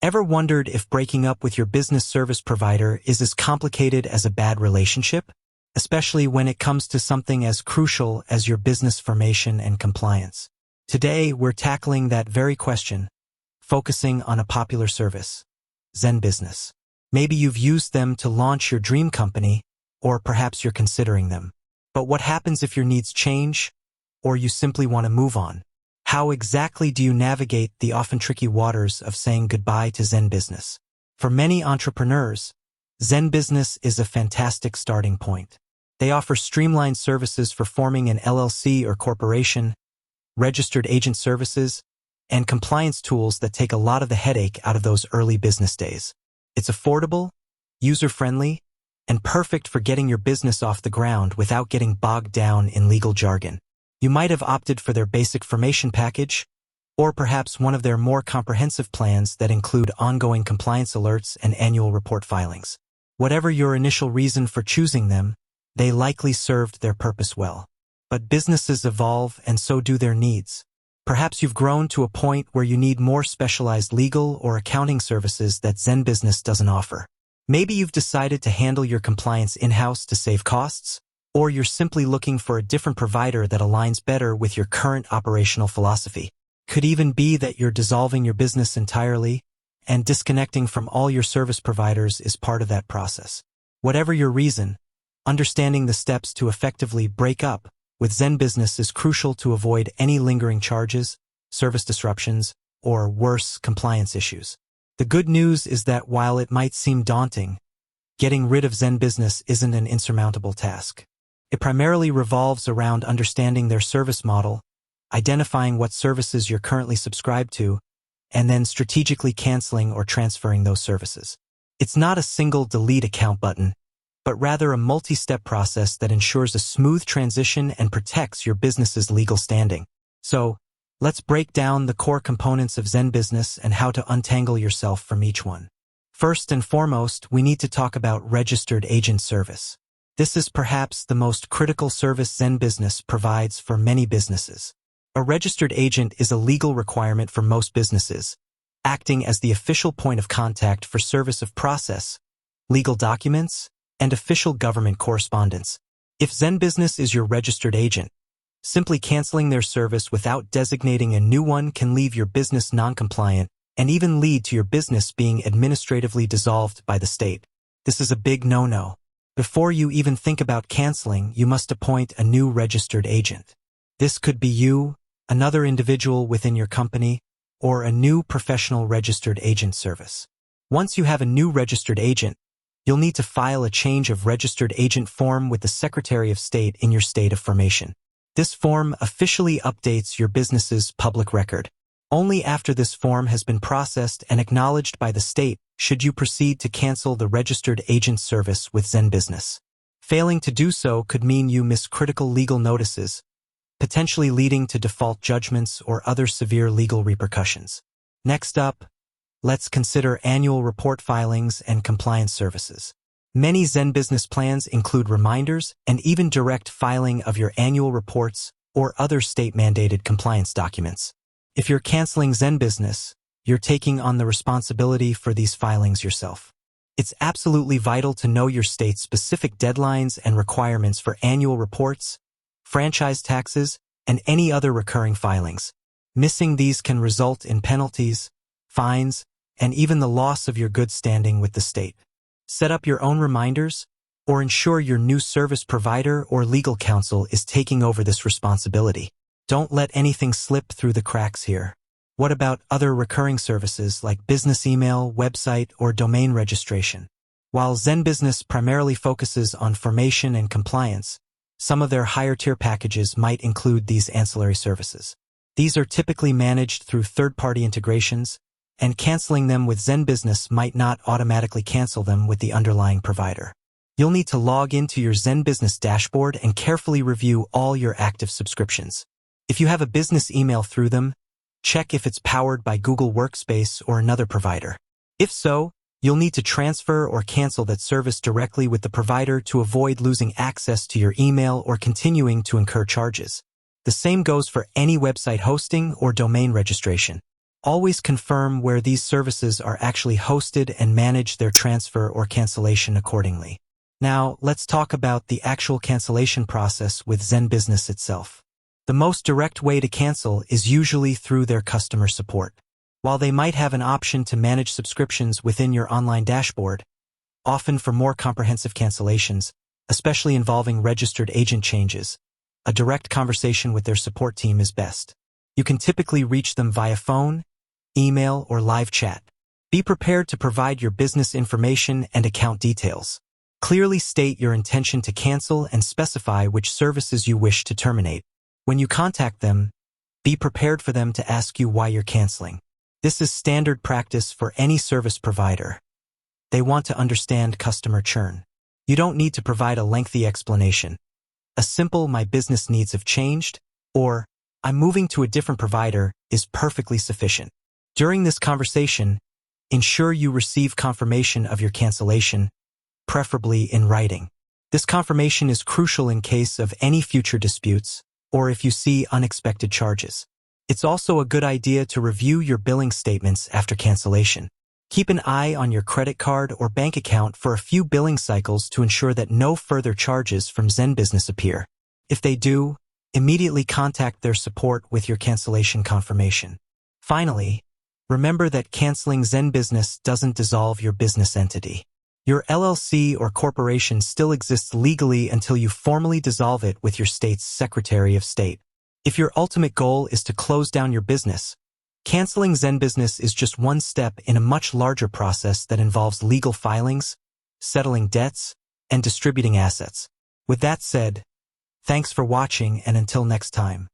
Ever wondered if breaking up with your business service provider is as complicated as a bad relationship? Especially when it comes to something as crucial as your business formation and compliance. Today, we're tackling that very question, focusing on a popular service, ZenBusiness. Maybe you've used them to launch your dream company, or perhaps you're considering them. But what happens if your needs change, or you simply want to move on? How exactly do you navigate the often tricky waters of saying goodbye to ZenBusiness? For many entrepreneurs, ZenBusiness is a fantastic starting point. They offer streamlined services for forming an LLC or corporation, registered agent services, and compliance tools that take a lot of the headache out of those early business days. It's affordable, user-friendly, and perfect for getting your business off the ground without getting bogged down in legal jargon. You might have opted for their basic formation package, or perhaps one of their more comprehensive plans that include ongoing compliance alerts and annual report filings. Whatever your initial reason for choosing them, they likely served their purpose well. But businesses evolve and so do their needs. Perhaps you've grown to a point where you need more specialized legal or accounting services that ZenBusiness doesn't offer. Maybe you've decided to handle your compliance in-house to save costs, or you're simply looking for a different provider that aligns better with your current operational philosophy. Could even be that you're dissolving your business entirely, and disconnecting from all your service providers is part of that process. Whatever your reason, understanding the steps to effectively break up with ZenBusiness is crucial to avoid any lingering charges, service disruptions, or worse, compliance issues. The good news is that while it might seem daunting, getting rid of ZenBusiness isn't an insurmountable task. It primarily revolves around understanding their service model, identifying what services you're currently subscribed to, and then strategically canceling or transferring those services. It's not a single delete account button, but rather a multi-step process that ensures a smooth transition and protects your business's legal standing. So, let's break down the core components of ZenBusiness and how to untangle yourself from each one. First and foremost, we need to talk about registered agent service. This is perhaps the most critical service ZenBusiness provides for many businesses. A registered agent is a legal requirement for most businesses, acting as the official point of contact for service of process, legal documents, and official government correspondence. If ZenBusiness is your registered agent, simply canceling their service without designating a new one can leave your business non-compliant and even lead to your business being administratively dissolved by the state. This is a big no-no. Before you even think about canceling, you must appoint a new registered agent. This could be you, another individual within your company, or a new professional registered agent service. Once you have a new registered agent, you'll need to file a change of registered agent form with the Secretary of State in your state of formation. This form officially updates your business's public record. Only after this form has been processed and acknowledged by the state should you proceed to cancel the registered agent service with ZenBusiness. Failing to do so could mean you miss critical legal notices, potentially leading to default judgments or other severe legal repercussions. Next up, let's consider annual report filings and compliance services. Many ZenBusiness plans include reminders and even direct filing of your annual reports or other state-mandated compliance documents. If you're canceling ZenBusiness, you're taking on the responsibility for these filings yourself. It's absolutely vital to know your state's specific deadlines and requirements for annual reports, franchise taxes, and any other recurring filings. Missing these can result in penalties, fines, and even the loss of your good standing with the state. Set up your own reminders, or ensure your new service provider or legal counsel is taking over this responsibility. Don't let anything slip through the cracks here. What about other recurring services like business email, website, or domain registration? While ZenBusiness primarily focuses on formation and compliance, some of their higher-tier packages might include these ancillary services. These are typically managed through third-party integrations, and canceling them with ZenBusiness might not automatically cancel them with the underlying provider. You'll need to log into your ZenBusiness dashboard and carefully review all your active subscriptions. If you have a business email through them, check if it's powered by Google Workspace or another provider. If so, you'll need to transfer or cancel that service directly with the provider to avoid losing access to your email or continuing to incur charges. The same goes for any website hosting or domain registration. Always confirm where these services are actually hosted and manage their transfer or cancellation accordingly. Now, let's talk about the actual cancellation process with ZenBusiness itself. The most direct way to cancel is usually through their customer support. While they might have an option to manage subscriptions within your online dashboard, often for more comprehensive cancellations, especially involving registered agent changes, a direct conversation with their support team is best. You can typically reach them via phone, email, or live chat. Be prepared to provide your business information and account details. Clearly state your intention to cancel and specify which services you wish to terminate. When you contact them, be prepared for them to ask you why you're canceling. This is standard practice for any service provider. They want to understand customer churn. You don't need to provide a lengthy explanation. A simple "my business needs have changed" or "I'm moving to a different provider" is perfectly sufficient. During this conversation, ensure you receive confirmation of your cancellation, preferably in writing. This confirmation is crucial in case of any future disputes or if you see unexpected charges. It's also a good idea to review your billing statements after cancellation. Keep an eye on your credit card or bank account for a few billing cycles to ensure that no further charges from ZenBusiness appear. If they do, immediately contact their support with your cancellation confirmation. Finally, remember that canceling ZenBusiness doesn't dissolve your business entity. Your LLC or corporation still exists legally until you formally dissolve it with your state's Secretary of State. If your ultimate goal is to close down your business, canceling ZenBusiness is just one step in a much larger process that involves legal filings, settling debts, and distributing assets. With that said, thanks for watching, and until next time.